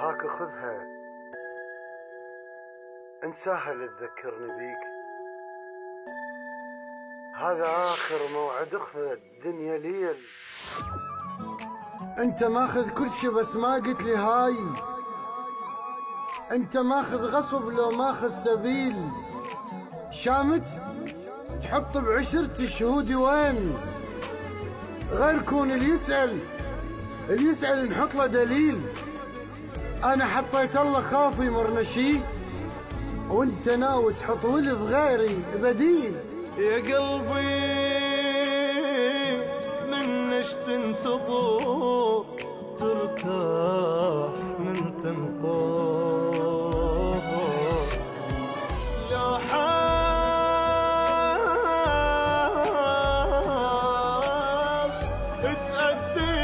هاك خذها انساها لا تذكرني بيك. هذا آخر موعد اخذ الدنيا ليل. انت ماخذ كل شي بس ما قلت لي هاي. انت ماخذ غصب لو ماخذ سبيل. شامت تحط بعشرة شهودي وين؟ غير كون اللي يسأل نحط له دليل. انا حطيت الله خاف يمرنا شي وانت ناوي تحط ولف غيري بديل. يا قلبي منش تنتظر ترتاح من تنقر لا حال تأذيني.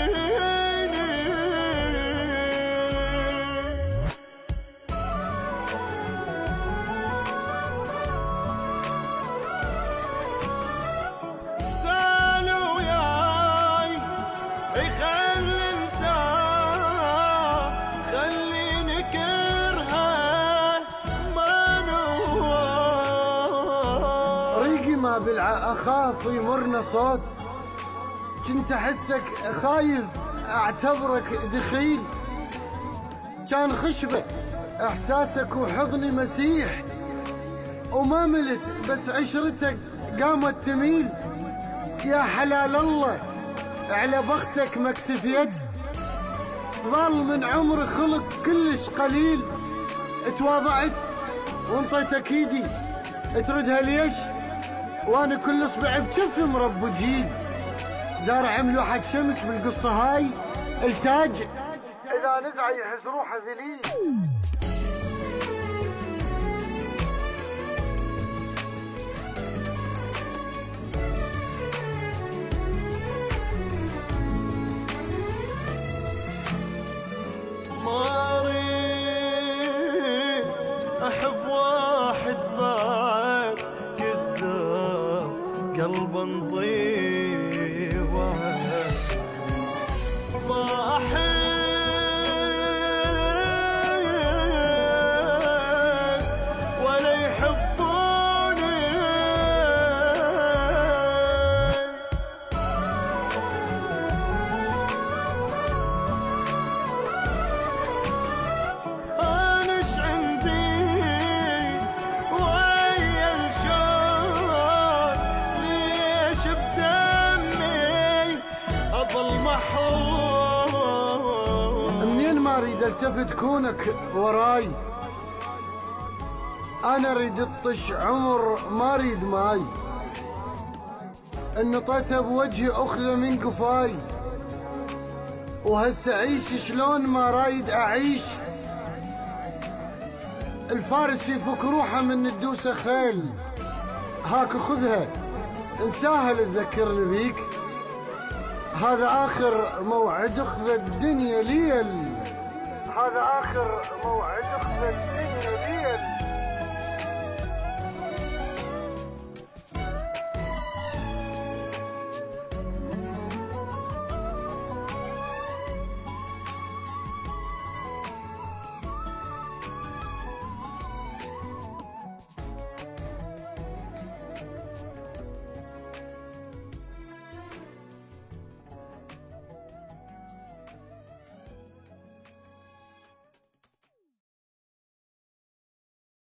تعالوا وياي خلي انساه خليني كرهه ما نواه. ريقي ما بلع اخاف يمرنا صوت. كنت احسك خايف اعتبرك دخيل. كان خشبة احساسك وحضني مسيح وما ملت بس عشرتك قامت تميل. يا حلال الله على بختك ما اكتفيت. ظل من عمري خلق كلش قليل. تواضعت وانطيتك ايدي تردها ليش وانا كل اصبع بجفي مربو جيل. زارع ملوحة شمس بالقصة هاي التاج اذا نزع يحس روحه ذليل. ما اريد احب واحد بعد قدام قلبا طيبه. ما احب ولا يحبوني. انش عندي ويا الشوق ليش بدمي اظل محروم. منين ما اريد التفت كونك وراي. انا اريد اطش عمر ما اريد ماي. النطيتها بوجهي اخذه من قفاي وهسه اعيش شلون ما رايد اعيش. الفارس يفك روحه من الدوسه خيل. هاك خذها انساها تذكرني بيك. هذا اخر موعد اخذ الدنيا ليل. هذا اخر موعد اخذ الدنيا ليل.